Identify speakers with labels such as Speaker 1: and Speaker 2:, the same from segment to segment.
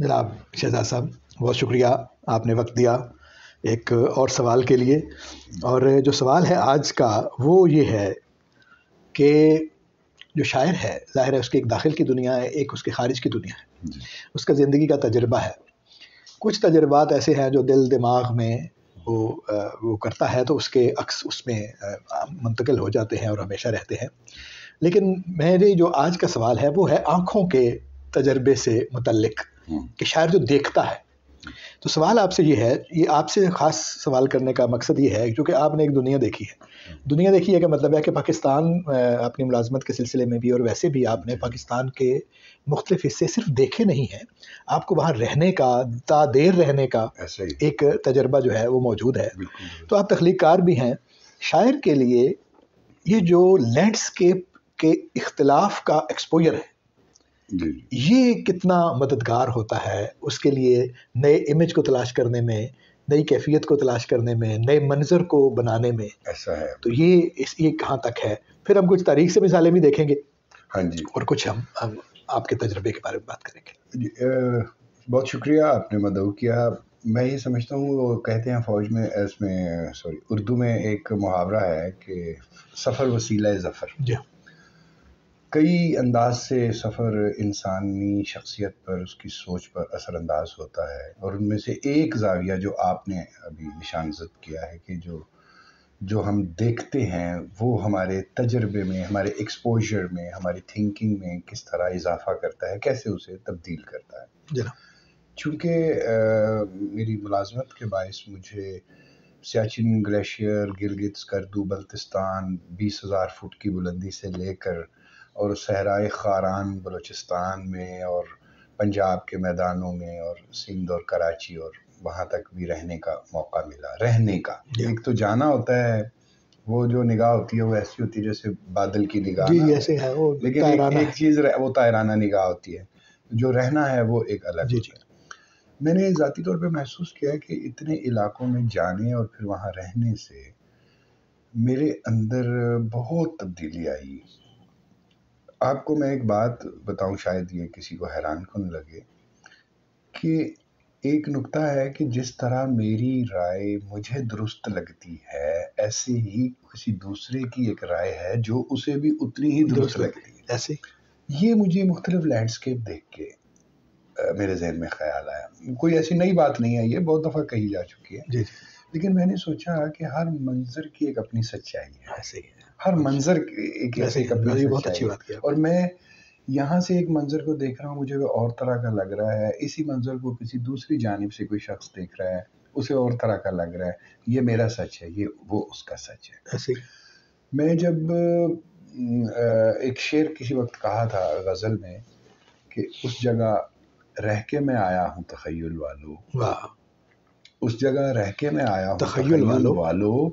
Speaker 1: جناب شہزاد صاحب، بہت شکریہ، آپ نے وقت دیا ایک اور سوال کے لیے. اور جو سوال ہے آج کا وہ یہ ہے کہ جو شاعر ہے ظاہر ہے اس کی ایک داخل کی دنیا ہے، ایک اس کے خارج کی دنیا ہے. اس کا زندگی کا تجربہ ہے. کچھ تجربات ایسے ہیں جو دل دماغ میں وہ کرتا ہے تو اس کے عکس اس میں منتقل ہو جاتے ہیں اور ہمیشہ رہتے ہیں. لیکن میرے جو آج کا سوال ہے وہ ہے آنکھوں کے تجربے سے متعلق، کہ شاعر جو دیکھتا ہے. تو سوال آپ سے یہ ہے، یہ آپ سے خاص سوال کرنے کا مقصد یہ ہے کیونکہ آپ نے ایک دنیا دیکھی ہے. دنیا دیکھی ہے کہ مطلب ہے کہ پاکستان اپنی ملازمت کے سلسلے میں بھی اور ویسے بھی آپ نے پاکستان کے مختلف حصے صرف دیکھے نہیں ہیں، آپ کو وہاں رہنے کا، تا دیر رہنے کا ایک تجربہ جو ہے وہ موجود ہے. تو آپ تخلیق کار بھی ہیں. شاعر کے لیے یہ جو لینڈسکیپ کے اختلاف کا ایکسپوجر ہے یہ کتنا مددگار ہوتا ہے اس کے لیے نئے امیج کو تلاش کرنے میں، نئی کیفیت کو تلاش کرنے میں، نئے منظر کو بنانے میں؟ ایسا ہے. تو یہ کہاں تک ہے؟ پھر ہم کچھ تاریخ سے مثالیں بھی دیکھیں گے. ہاں جی. اور کچھ ہم آپ کے تجربے کے بارے میں بات کریں گے.
Speaker 2: بہت شکریہ، آپ نے مدعو کیا. میں یہ سمجھتا ہوں، وہ کہتے ہیں فوج میں، اس میں اردو میں ایک محاورہ ہے کہ سفر وسیلہ ظفر.
Speaker 1: جی.
Speaker 2: کئی انداز سے سفر انسانی شخصیت پر، اس کی سوچ پر اثر انداز ہوتا ہے، اور ان میں سے ایک زاویہ جو آپ نے ابھی نشان زد کیا ہے کہ جو ہم دیکھتے ہیں وہ ہمارے تجربے میں، ہمارے ایکسپوجر میں، ہماری تھنکنگ میں کس طرح اضافہ کرتا ہے، کیسے اسے تبدیل کرتا ہے. چونکہ میری ملازمت کے باعث مجھے سیاچن گلیشیئر، گلگت سکردو بلتستان 20,000 فٹ کی بلندی سے لے کر اور صحرائے خاران بلوچستان میں اور پنجاب کے میدانوں میں اور سندھ اور کراچی اور وہاں تک بھی رہنے کا موقع ملا. رہنے کا ایک تو جانا ہوتا ہے، وہ جو نگاہ ہوتی ہے وہ ایسی ہوتی ہے جیسے بادل کی نگاہ،
Speaker 1: ایسے ہے وہ،
Speaker 2: لیکن ایک چیز وہ طائرانہ نگاہ ہوتی ہے. جو رہنا ہے وہ ایک الگ ہوتا ہے. میں نے ذاتی طور پہ محسوس کیا کہ اتنے علاقوں میں جانے اور پھر وہاں رہنے سے میرے اندر بہت تبدیلی آئی. آپ کو میں ایک بات بتاؤں، شاید یہ کسی کو حیران کن لگے، کہ ایک نکتہ ہے کہ جس طرح میری رائے مجھے درست لگتی ہے ایسے ہی کسی دوسرے کی ایک رائے ہے جو اسے بھی اتنی ہی درست لگتی ہے.
Speaker 1: ایسے
Speaker 2: یہ مجھے مختلف لینڈسکیپ دیکھ کے میرے ذہن میں خیال آیا. کوئی ایسی نئی بات نہیں ہے، یہ بہت دفعہ کہی جا چکی ہے. لیکن میں نے سوچا کہ ہر منظر کی ایک اپنی سچائی ہے. ہر منظر ایک اپنی
Speaker 1: بہت اچھی بات
Speaker 2: ہے. اور میں یہاں سے ایک منظر کو دیکھ رہا ہوں، مجھے وہ اور طرح کا لگ رہا ہے. اسی منظر کو کسی دوسری جانب سے کوئی شخص دیکھ رہا ہے، اسے اور طرح کا لگ رہا ہے. یہ میرا سچ ہے، یہ وہ اس کا سچ ہے. میں جب ایک شعر کسی وقت کہا تھا غزل میں کہ اس جگہ رہ کے میں آیا ہوں تخیل والو، اس جگہ رہ کے میں آیا ہوں تخیل والو،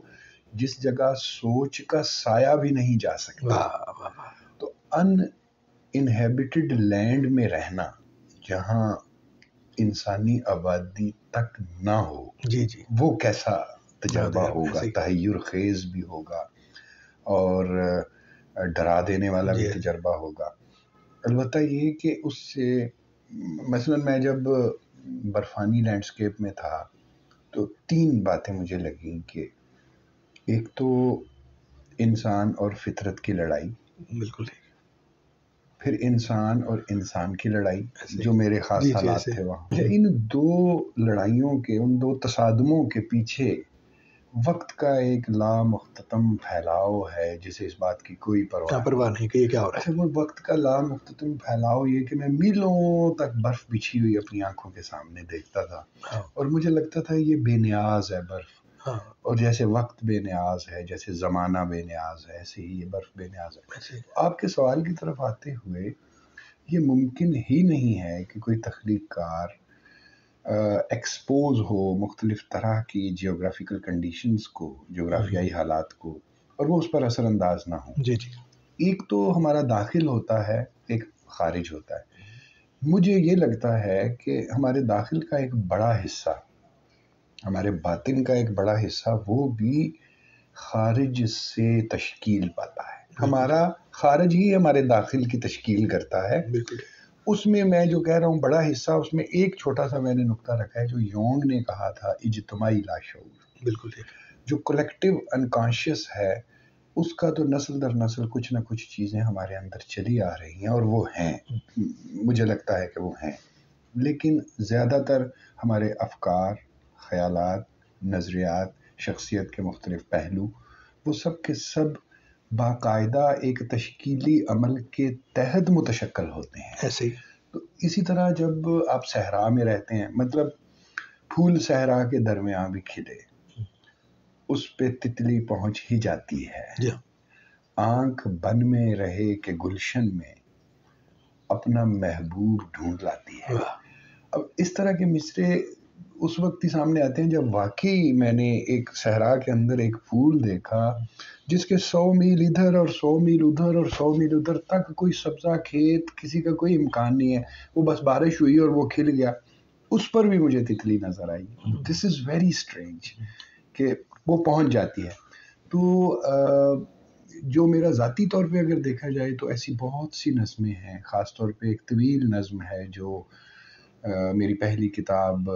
Speaker 2: جس جگہ سوچ کا سایہ بھی نہیں جا سکتا. تو ان انہیبٹڈ لینڈ میں رہنا جہاں انسانی آبادی تک نہ ہو، وہ کیسا تجربہ ہوگا؟ تحیر خیز بھی ہوگا اور ڈرا دینے والا بھی تجربہ ہوگا. البتہ یہ کہ اس سے مثلا میں جب برفانی لینڈسکیپ میں تھا تو 3 باتیں مجھے لگیں کہ ایک تو انسان اور فطرت کی لڑائی،
Speaker 1: بالکل،
Speaker 2: پھر انسان اور انسان کی لڑائی جو میرے خاص حالات تھے وہاں. ان 2 لڑائیوں کے، ان 2 تصادموں کے پیچھے وقت کا ایک لامختتم پھیلاؤ ہے جسے اس بات کی کوئی پرواہ
Speaker 1: نہیں کہ یہ کیا ہو رہا ہے.
Speaker 2: وہ وقت کا لامختتم پھیلاؤ یہ کہ میں میلوں تک برف بچھی ہوئی اپنی آنکھوں کے سامنے دیکھتا تھا اور مجھے لگتا تھا یہ بے نیاز ہے برف. اور جیسے وقت بے نیاز ہے، جیسے زمانہ بے نیاز ہے، ایسے ہی یہ برف بے نیاز ہے. آپ کے سوال کی طرف آتے ہوئے، یہ ممکن ہی نہیں ہے کہ کوئی تخلیق کار ایکسپوز ہو مختلف طرح کی جیوگرافیکل کنڈیشنز کو، جغرافیائی حالات کو، اور وہ اس پر اثر انداز نہ ہو. ایک تو ہمارا داخل ہوتا ہے، ایک خارج ہوتا ہے. مجھے یہ لگتا ہے کہ ہمارے داخل کا ایک بڑا حصہ، ہمارے باطن کا ایک بڑا حصہ وہ بھی خارج سے تشکیل پاتا ہے. ہمارا خارج ہی ہمارے داخل کی تشکیل کرتا ہے. اس میں میں جو کہہ رہا ہوں بڑا حصہ، اس میں ایک چھوٹا سا میں نے نقطہ رکھا ہے جو یونگ نے کہا تھا، اجتماعی لاشعور،
Speaker 1: بالکل ٹھیک،
Speaker 2: جو کلیکٹیو انکانشیس ہے، اس کا تو نسل در نسل کچھ نہ کچھ چیزیں ہمارے اندر چلی آ رہی ہیں، اور وہ ہیں، مجھے لگتا ہے کہ وہ ہیں، لیکن زیادہ تر ہمارے افکار، خیالات، نظریات، شخصیت کے مختلف پہلو، وہ سب کے سب باقاعدہ ایک تشکیلی عمل کے تحت متشکل ہوتے ہیں۔
Speaker 1: ایسے ہی
Speaker 2: تو اسی طرح جب آپ صحرا میں رہتے ہیں، مطلب پھول صحرا کے درمیان بھی کھلے، اس پہ تتلی پہنچ ہی جاتی ہے،
Speaker 1: جی
Speaker 2: آنکھ بن میں رہے کہ گلشن میں اپنا محبوب ڈھونڈ لاتی ہے۔ اب اس طرح کے مصرے اس وقت ہی سامنے آتے ہیں جب واقعی میں نے ایک صحرا کے اندر ایک پھول دیکھا جس کے 100 میل ادھر اور 100 میل ادھر اور 100 میل ادھر تک کوئی سبزہ کھیت، کسی کا کوئی امکان نہیں ہے، وہ بس بارش ہوئی اور وہ کھل گیا، اس پر بھی مجھے تتلی نظر آئی۔ دس از ویری اسٹرینج کہ وہ پہنچ جاتی ہے۔ تو جو میرا ذاتی طور پہ اگر دیکھا جائے تو ایسی بہت سی نظمیں ہیں، خاص طور پہ ایک طویل نظم ہے جو میری پہلی کتاب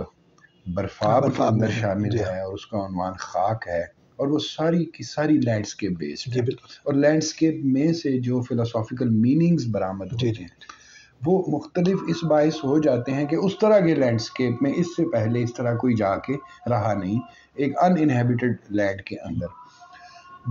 Speaker 2: برفاب کے اندر شامل ہے، اور اس کا عنوان خاک ہے، اور وہ ساری کی ساری لینڈسکیپ بیسڈ ہے، اور لینڈسکیپ میں سے جو فلسافیکل میننگز برآمد ہوتے ہیں وہ مختلف اس باعث ہو جاتے ہیں کہ اس طرح کے لینڈسکیپ میں اس سے پہلے اس طرح کوئی جا کے رہا نہیں، ایک ان انہیبیٹڈ لینڈ کے اندر۔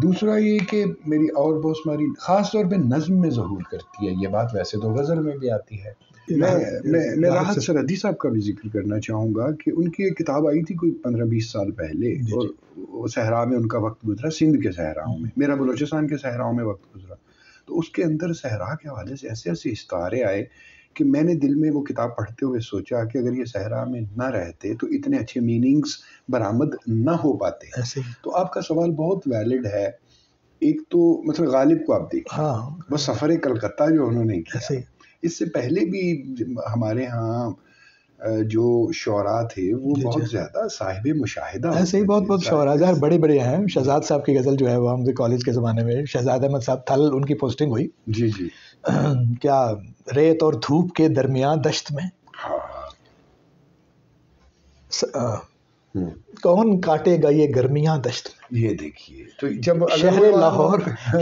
Speaker 2: دوسرا یہ کہ میری اور بہت ساری خاص طور پہ نظم میں ظہور کرتی ہے یہ بات، ویسے تو غزل میں بھی آتی ہے۔ میں راحت سرحدی صاحب کا بھی ذکر کرنا چاہوں گا کہ ان کی ایک کتاب آئی تھی کوئی 15-20 سال پہلے، اور وہ صحرا میں ان کا وقت گزرا، سندھ کے صحراؤں میں، میرا بلوچستان کے صحراؤں میں وقت گزرا، تو اس کے اندر صحرا کے حوالے سے ایسے ایسے استعارے آئے کہ میں نے دل میں وہ کتاب پڑھتے ہوئے سوچا کہ اگر یہ صحرا میں نہ رہتے تو اتنے اچھے میننگز برآمد نہ ہو پاتے۔ تو آپ کا سوال بہت ویلڈ ہے۔ ایک تو مثلا غالب کو آپ دیکھیں، وہ سفر کلکتہ جو انہوں نے کیا، اس سے پہلے بھی ہمارے ہاں جو شعراء تھے وہ بہت زیادہ صاحب مشاہدہ،
Speaker 1: ایسے ہی بہت شعراء ظاہر بڑے بڑے ہیں۔ شہزاد صاحب کی غزل جو ہے وہ ہم کالج کے زمانے میں، شہزاد احمد صاحب تھل ان کی پوسٹنگ ہوئی،
Speaker 2: جی جی،
Speaker 1: کیا ریت اور دھوپ کے درمیان دشت میں کون کاٹے گا یہ گرمیاں دشت میں۔
Speaker 2: یہ دیکھیے تو جب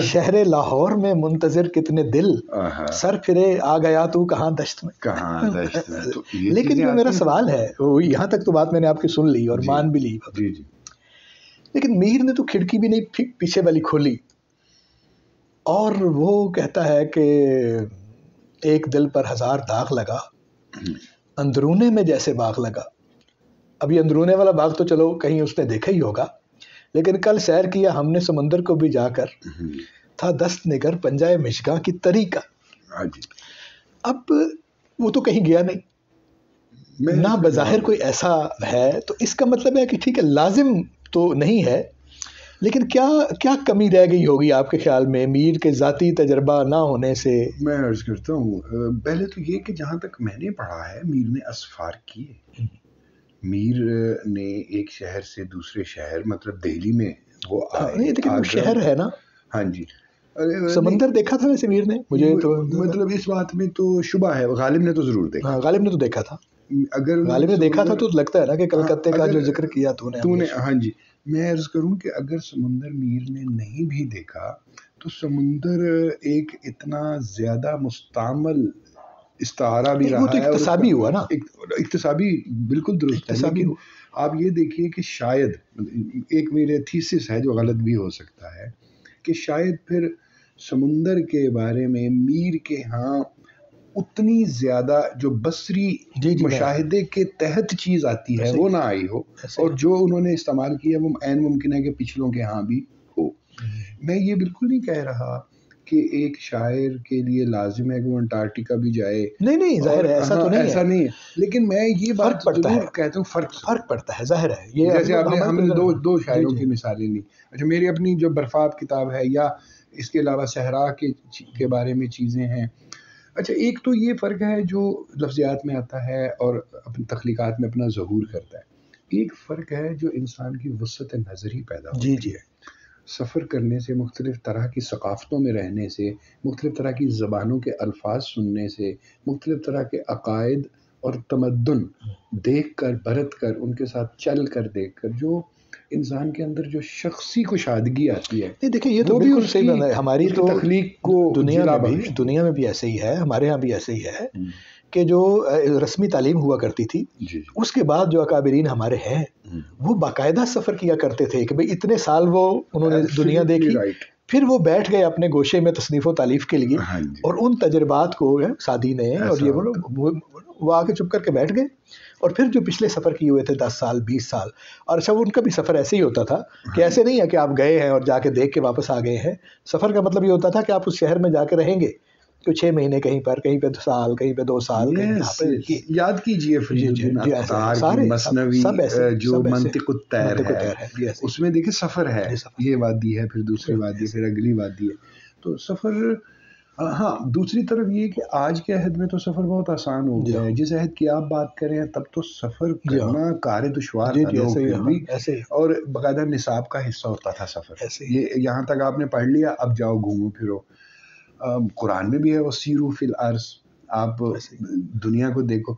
Speaker 1: شہر لاہور میں منتظر کتنے دل، سر پھرے آ گیا تو کہاں دشت میں،
Speaker 2: کہاں دشت میں۔
Speaker 1: لیکن جو میرا سوال ہے وہ یہاں تک تو بات میں نے آپ کی سن لی اور مان بھی لی، لیکن میر نے تو کھڑکی بھی نہیں پیچھے والی کھولی، اور وہ کہتا ہے کہ ایک دل پر 1000 داغ لگا، اندرونے میں جیسے باغ لگا۔ اب یہ اندرونے والا باغ تو چلو کہیں اس نے دیکھا ہی ہوگا، لیکن کل سیر کیا ہم نے سمندر کو بھی جا کر، تھا دست نگر پنجائے مشگاں کی طریقہ۔ اب وہ تو کہیں گیا نہیں، نہ بظاہر کوئی ایسا ہے، تو اس کا مطلب ہے کہ ٹھیک ہے لازم تو نہیں ہے، لیکن کیا کمی رہ گئی ہوگی آپ کے خیال میں میر کے ذاتی تجربہ نہ ہونے سے؟
Speaker 2: میں عرض کرتا ہوں، پہلے تو یہ کہ جہاں تک میں نے پڑھا ہے میر نے اسفار کیے، میر نے ایک شہر سے دوسرے شہر، مطلب دہلی میں وہ آئے،
Speaker 1: لیکن وہ شہر ہے نا،
Speaker 2: ہاں جی،
Speaker 1: سمندر دیکھا تھا ویسے میر نے، مجھے تو
Speaker 2: مطلب اس بات میں تو شبہ ہے، غالب نے تو ضرور دیکھا،
Speaker 1: غالب نے تو دیکھا تھا،
Speaker 2: اگر
Speaker 1: غالب نے دیکھا تھا تو لگتا ہے نا کہ کلکتے کا جو ذکر کیا تو نے،
Speaker 2: ہاں جی، میں عرض کروں کہ اگر سمندر میر نے نہیں بھی دیکھا تو سمندر ایک اتنا زیادہ مستعمل استعارہ بھی رہا ہے، وہ تو
Speaker 1: اکتسابی ہوا نا،
Speaker 2: اکتسابی بالکل درست ہے، لیکن آپ یہ دیکھیے کہ شاید ایک میرے تھیسس ہے جو غلط بھی ہو سکتا ہے کہ شاید پھر سمندر کے بارے میں میر کے ہاں اتنی زیادہ جو بصری مشاہدے کے تحت چیز آتی ہے وہ نہ آئی ہو، اور جو انہوں نے استعمال کیا وہ عین ممکن ہے کہ پچھلوں کے ہاں بھی ہو۔ میں یہ بالکل نہیں کہہ رہا کہ ایک شاعر کے لیے لازم ہے کہ وہ انٹارکٹیکا بھی جائے،
Speaker 1: نہیں ظاہر ہے ایسا تو نہیں ہے،
Speaker 2: لیکن میں یہ بات ضرور کہتا ہوں
Speaker 1: فرق پڑتا ہے، ظاہر ہے یہ،
Speaker 2: جیسے ہم نے دو شاعروں کی مثالیں لی۔ اچھا، میری اپنی جو برفاب کتاب ہے یا اس کے علاوہ صحرا کے بارے میں چیزیں ہیں، اچھا ایک تو یہ فرق ہے جو لفظیات میں آتا ہے اور اپنی تخلیقات میں اپنا ظہور کرتا ہے، ایک فرق ہے جو انسان کی وسعت نظری پیدا ہوتی ہے۔ سفر کرنے سے، مختلف طرح کی ثقافتوں میں رہنے سے، مختلف طرح کی زبانوں کے الفاظ سننے سے، مختلف طرح کے عقائد اور تمدن دیکھ کر، برت کر، ان کے ساتھ چل کر، دیکھ کر، جو انسان کے اندر جو شخصی کشادگی آتی ہے،
Speaker 1: نہیں دیکھیں یہ تو
Speaker 2: وہ بھی
Speaker 1: بالکل
Speaker 2: اس
Speaker 1: صحیح
Speaker 2: کی
Speaker 1: بات ہے. ہماری تو
Speaker 2: تخلیق کو
Speaker 1: دنیا میں بھی ایسے ہی ہے، ہمارے ہاں بھی ایسے ہی ہے کہ جو رسمی تعلیم ہوا کرتی تھی،
Speaker 2: جی
Speaker 1: اس کے بعد جو اکابرین ہمارے ہیں وہ باقاعدہ سفر کیا کرتے تھے کہ بھئی اتنے سال انہوں نے دنیا دیکھی، پھر وہ بیٹھ گئے اپنے گوشے میں تصنیف و تالیف کے لیے، اور ان تجربات کو سعدی نے اور یہ وہ آ کے چپ کر کے بیٹھ گئے، اور پھر جو پچھلے سفر کیے ہوئے تھے 10 سال 20 سال، اور اچھا ان کا بھی سفر ایسے ہی ہوتا تھا کہ ایسے نہیں ہے کہ آپ گئے ہیں اور جا کے دیکھ کے واپس آ گئے ہیں. سفر کا مطلب یہ ہوتا تھا کہ آپ اس شہر میں جا کے رہیں گے تو 6 مہینے کہیں پر، کہیں پہ سال، کہیں پہ 2 سال،
Speaker 2: یاد کیجئے فرید الدین عطار کی مثنوی جو منطق الطیر ہے، اس میں دیکھیں سفر ہے، یہ وادی ہے، پھر دوسری وادی، پھر اگلی وادی ہے. تو سفر، ہاں دوسری طرف یہ کہ آج کے عہد میں تو سفر بہت آسان ہو گیا ہے. جس عہد کی آپ بات کریں تب تو سفر کرنا کار دشوار تھا، لوگ پھر بھی، اور باقاعدہ نصاب کا حصہ ہوتا تھا سفر. یہ یہاں تک آپ نے پڑھ لیا، اب جاؤ گھومو پھرو. قرآن میں بھی ہے وسیروا فی الارض، آپ دنیا کو دیکھو.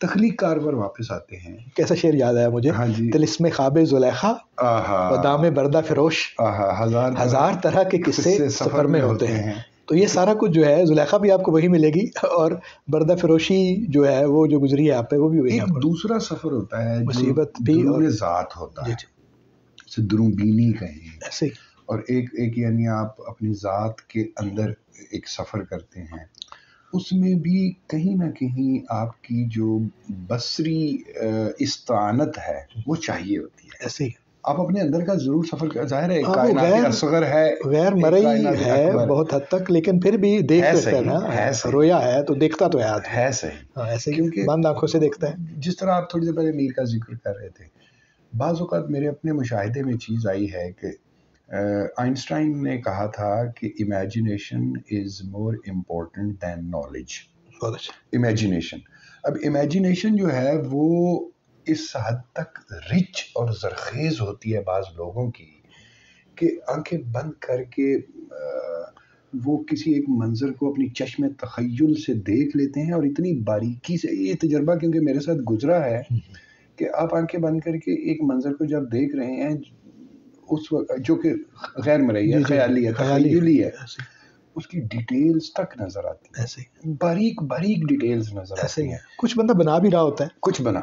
Speaker 2: تخلیق کار پر واپس آتے ہیں.
Speaker 1: کیسا شعر یاد آیا مجھے،
Speaker 2: ہاں جی،
Speaker 1: طلسم خواب زلیخا و دام بردہ فروش، ہزار طرح کے قصے سفر میں ہوتے ہیں. تو یہ سارا کچھ جو ہے زلیخا بھی آپ کو وہی ملے گی، اور بردہ فروشی جو ہے وہ جو گزری ہے آپ پہ وہ بھی وہی.
Speaker 2: ایک دوسرا سفر ہوتا ہے
Speaker 1: مصیبت بھی
Speaker 2: درون ذات ہوتا ہے، جسے درون بینی کہیں،
Speaker 1: ایسے.
Speaker 2: اور ایک یعنی آپ اپنی ذات کے اندر ایک سفر کرتے ہیں. اس میں بھی کہیں نہ کہیں آپ کی جو بصری استعانت ہے وہ چاہیے ہوتی ہے.
Speaker 1: ایسے ہی
Speaker 2: آپ اپنے اندر کا ضرور سفر کر، ظاہر ہے کائنات اصغر ہے،
Speaker 1: غیر مرئی ہے بہت حد تک، لیکن پھر بھی دیکھ سکتا ہے نا، رویا ہے تو دیکھتا تو
Speaker 2: ہے صحیح،
Speaker 1: ایسے
Speaker 2: کیونکہ
Speaker 1: بند آنکھوں سے دیکھتا ہے.
Speaker 2: جس طرح آپ تھوڑی دیر پہلے میر کا ذکر کر رہے تھے، بعض اوقات میرے اپنے مشاہدے میں چیز آئی ہے کہ آئنسٹائن نے کہا تھا کہ امیجنیشن از مور امپورٹنٹ دین نالج. امیجنیشن، اب امیجنیشن جو ہے وہ اس حد تک رچ اور زرخیز ہوتی ہے بعض لوگوں کی کہ آنکھیں بند کر کے وہ کسی ایک منظر کو اپنی چشم تخیل سے دیکھ لیتے ہیں، اور اتنی باریکی سے. یہ تجربہ کیونکہ میرے ساتھ گزرا ہے کہ آپ آنکھیں بند کر کے ایک منظر کو جب دیکھ رہے ہیں اس وقت، جو کہ غیر مرئی ہے، خیالی ہے، تخیلی ہے، اس کی ڈیٹیلز تک نظر آتی ہیں، ایسے باریک ڈیٹیلز نظر آتی ہیں.
Speaker 1: کچھ بندہ بنا بھی رہا ہوتا ہے،
Speaker 2: کچھ بنا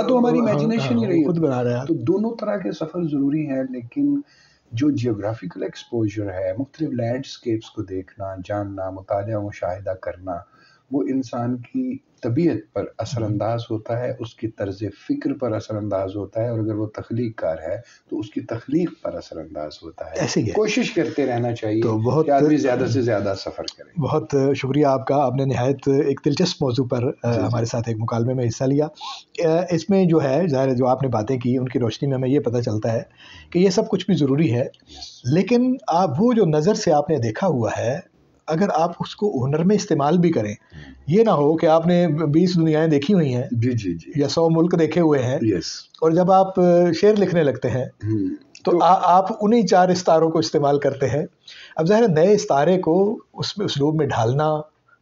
Speaker 2: تو ہماری امیجنیشن ہی رہی
Speaker 1: خود بنا رہا ہے.
Speaker 2: تو دونوں طرح کے سفر ضروری ہیں، لیکن جو جیوگرافیکل ایکسپوجر ہے، مختلف لینڈسکیپس کو دیکھنا، جاننا، مطالعہ مشاہدہ کرنا، وہ انسان کی طبیعت پر اثر انداز ہوتا ہے، اس کی طرز فکر پر اثر انداز ہوتا ہے، اور اگر وہ تخلیق کار ہے تو اس کی تخلیق پر اثر انداز ہوتا ہے.
Speaker 1: ایسے ہی
Speaker 2: کوشش کرتے رہنا چاہیے کہ آدمی زیادہ سے زیادہ سفر کرے.
Speaker 1: بہت شکریہ آپ کا، آپ نے نہایت ایک دلچسپ موضوع پر ہمارے ساتھ ایک مکالمے میں حصہ لیا. اس میں جو ہے ظاہر جو آپ نے باتیں کی ان کی روشنی میں ہمیں یہ پتہ چلتا ہے کہ یہ سب کچھ بھی ضروری ہے، لیکن آپ وہ جو نظر سے آپ نے دیکھا ہوا ہے، اگر آپ اس کو ہنر میں استعمال بھی کریں، یہ نہ ہو کہ آپ نے 20 دنیایں دیکھی ہوئی ہیں یا 100 ملک دیکھے ہوئے ہیں، اور جب آپ شعر لکھنے لگتے ہیں تو آپ انہی 4 استاروں کو استعمال کرتے ہیں. اب ظاہر نئے استارے کو اس میں اسلوب میں ڈھالنا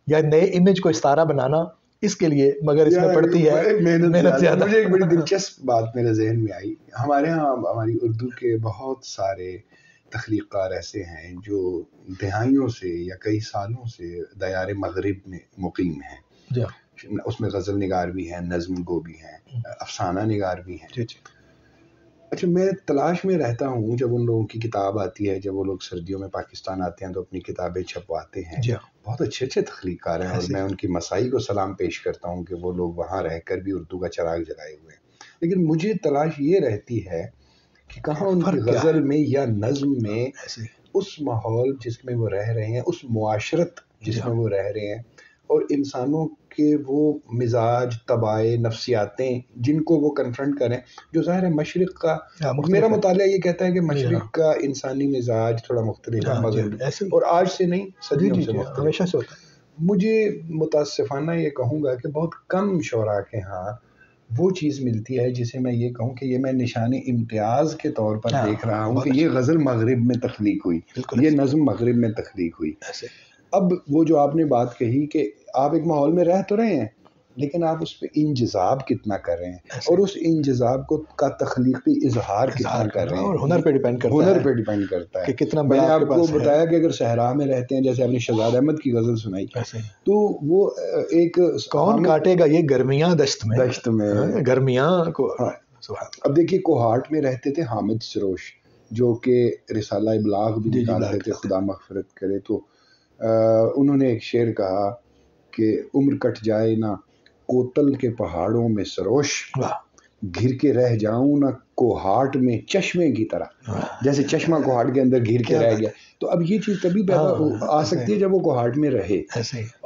Speaker 1: یا نئے امیج کو استارہ بنانا، اس کے لیے مگر اس میں پڑتی ہے محنت زیادہ.
Speaker 2: مجھے ایک بڑی دلچسپ بات میرے ذہن میں آئی. ہمارے ہاں ہماری اردو کے بہت سارے تخلیق کار ایسے ہیں جو دہائیوں سے یا کئی سالوں سے دیار مغرب میں مقیم ہیں. اس میں غزل نگار بھی ہیں، نظم گو بھی ہیں، افسانہ نگار بھی ہیں. اچھا، میں تلاش میں رہتا ہوں جب ان لوگوں کی کتاب آتی ہے، جب وہ لوگ سردیوں میں پاکستان آتے ہیں تو اپنی کتابیں چھپواتے ہیں. بہت اچھے تخلیق کار ہیں، اور میں ان کی مسائی کو سلام پیش کرتا ہوں کہ وہ لوگ وہاں رہ کر بھی اردو کا چراغ جلائے ہوئے ہیں. لیکن مجھے تلاش یہ رہتی ہے کہ کہاں ان کی غزل میں یا نظم میں اس ماحول جس میں وہ رہ رہے ہیں، اس معاشرت جس میں وہ رہ رہے ہیں، اور انسانوں کے وہ مزاج، طبائع، نفسیاتیں جن کو وہ کنفرنٹ کریں، جو ظاہر ہے مشرق کا، میرا مطالعہ یہ کہتا ہے کہ مشرق کا انسانی مزاج تھوڑا مختلف ہے مغرب، اور آج سے نہیں، صدیوں سے مختلف ہے. مجھے متاسفانہ یہ کہوں گا کہ بہت کم شعراء کے ہاں وہ چیز ملتی ہے جسے میں یہ کہوں کہ یہ میں نشان امتیاز کے طور پر دیکھ رہا ہوں کہ یہ غزل مغرب میں تخلیق ہوئی، یہ نظم مغرب میں تخلیق ہوئی۔ اب وہ جو آپ نے بات کہی کہ آپ ایک ماحول میں رہ تو رہے ہیں لیکن آپ اس پہ انجذاب کتنا کر رہے ہیں اور اس انجذاب کو کا تخلیقی اظہار کتنا کر رہے ہیں،
Speaker 1: اور ہنر پہ ڈیپینڈ کرتا ہے،
Speaker 2: ہنر پہ ڈیپینڈ کرتا ہے
Speaker 1: کہ کتنا
Speaker 2: میں نے
Speaker 1: بڑا
Speaker 2: آپ کو بتایا کہ اگر صحرا میں رہتے ہیں، جیسے آپ نے شہزاد احمد کی غزل سنائی، تو وہ ایک
Speaker 1: کون کاٹے گا یہ گرمیاں دشت میں گرمیاں کو۔
Speaker 2: اب دیکھیے کوہاٹ میں رہتے تھے حامد سروش جو کہ رسالہ ابلاغ بھی نکالتے تھے، خدا مغفرت کرے، تو انہوں نے ایک شعر کہا کہ عمر کٹ جائے نہ کوتل کے پہاڑوں میں سروش، گھر کے رہ جاؤں نہ کوہاٹ میں چشمے کی طرح، جیسے چشمہ کوہاٹ کے اندر گھر کے رہ گیا۔ تو اب یہ چیز تبھی آ سکتی ہے جب وہ کوہاٹ میں رہے۔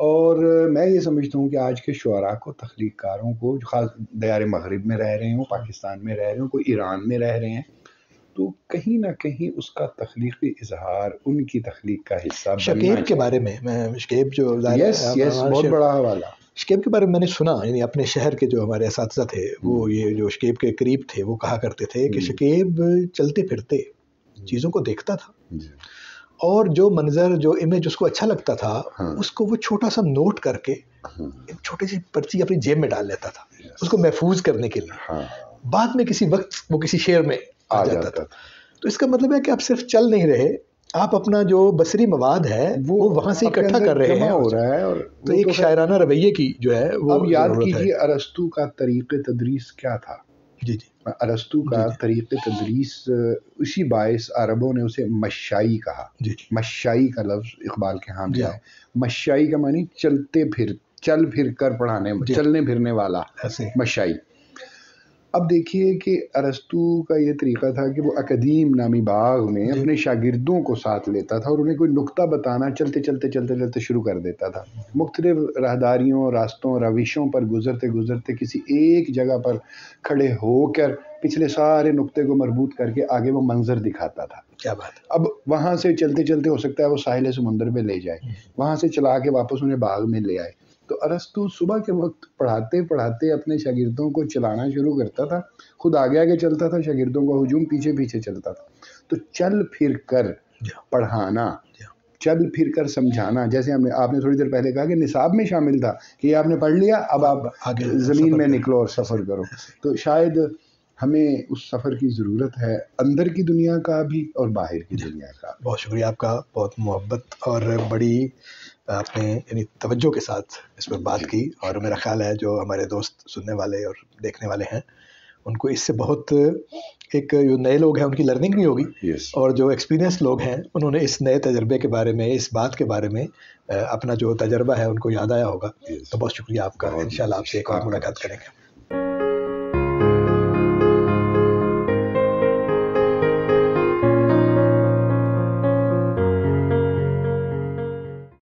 Speaker 2: اور میں یہ سمجھتا ہوں کہ آج کے شعراء کو، تخلیق کاروں کو، خاص دیار مغرب میں رہ رہے ہوں، پاکستان میں رہ رہے ہوں، کوئی ایران میں رہ رہے ہیں، تو کہیں نہ کہیں اس کا تخلیقی اظہار ان کی تخلیق کا حصہ بننا چاہیے۔
Speaker 1: شکیب کے بارے میں شکیب جو
Speaker 2: بہت بڑا حوالہ،
Speaker 1: شکیب کے بارے میں نے سنا، یعنی اپنے شہر کے جو ہمارے اساتذہ تھے وہ یہ جو شکیب کے قریب تھے وہ کہا کرتے تھے کہ شکیب چلتے پھرتے چیزوں کو دیکھتا تھا اور جو منظر، جو امیج اس کو اچھا لگتا تھا اس کو وہ چھوٹا سا نوٹ کر کے ایک چھوٹی سی پرچی اپنی جیب میں ڈال لیتا تھا اس کو محفوظ کرنے کے لیے، بعد میں کسی وقت وہ کسی شعر میں آ جاتا تھا۔ تو اس کا مطلب ہے کہ آپ صرف چل نہیں رہے، آپ اپنا جو بصری مواد ہے وہ وہاں سے اکٹھا کر رہے ہیں،
Speaker 2: ہو رہا ہے، اور
Speaker 1: تو ایک شاعرانہ رویے کی جو ہے وہ
Speaker 2: اب یاد کیجیے ارسطو کا طریق تدریس کیا تھا۔
Speaker 1: جی
Speaker 2: ارسطو کا طریق تدریس اسی باعث عربوں نے اسے مشائی کہا۔ مشائی کا لفظ اقبال کے ہاں میں ہے، مشائی کا معنی چلتے پھر، چل پھر کر پڑھانے، چلنے پھرنے والا، مشائی۔ اب دیکھیے کہ ارسطو کا یہ طریقہ تھا کہ وہ اکادیم نامی باغ میں اپنے شاگردوں کو ساتھ لیتا تھا اور انہیں کوئی نقطہ بتانا چلتے چلتے شروع کر دیتا تھا، مختلف راہداریوں، راستوں، روشوں پر گزرتے گزرتے کسی ایک جگہ پر کھڑے ہو کر پچھلے سارے نقطے کو مربوط کر کے آگے وہ منظر دکھاتا تھا۔
Speaker 1: کیا بات ہے۔
Speaker 2: اب وہاں سے چلتے چلتے ہو سکتا ہے وہ ساحل سمندر پہ لے جائے، وہاں سے چلا کے واپس انہیں باغ میں لے آئے۔ تو ارسطو صبح کے وقت پڑھاتے پڑھاتے اپنے شاگردوں کو چلانا شروع کرتا تھا، خود آگے آگے چلتا تھا، شاگردوں کا ہجوم پیچھے پیچھے چلتا تھا۔ تو چل پھر کر پڑھانا، چل پھر کر سمجھانا، جیسے آپ نے تھوڑی دیر پہلے کہا کہ نصاب میں شامل تھا کہ یہ آپ نے پڑھ لیا، اب آپ زمین میں نکلو اور سفر کرو۔ تو شاید ہمیں اس سفر کی ضرورت ہے، اندر کی دنیا کا بھی اور باہر کی دنیا کا۔
Speaker 1: بہت شکریہ آپ کا، بہت محبت اور بڑی آپ نے یعنی توجہ کے ساتھ اس پر بات کی، اور میرا خیال ہے جو ہمارے دوست سننے والے اور دیکھنے والے ہیں ان کو اس سے بہت ایک جو نئے لوگ ہیں ان کی لرننگ بھی ہوگی، اور جو ایکسپیرینس لوگ ہیں انہوں نے اس نئے تجربے کے بارے میں، اس بات کے بارے میں اپنا جو تجربہ ہے ان کو یاد آیا ہوگا۔ تو بہت شکریہ آپ کا، انشاءاللہ آپ سے ایک اور ملاقات کریں گے۔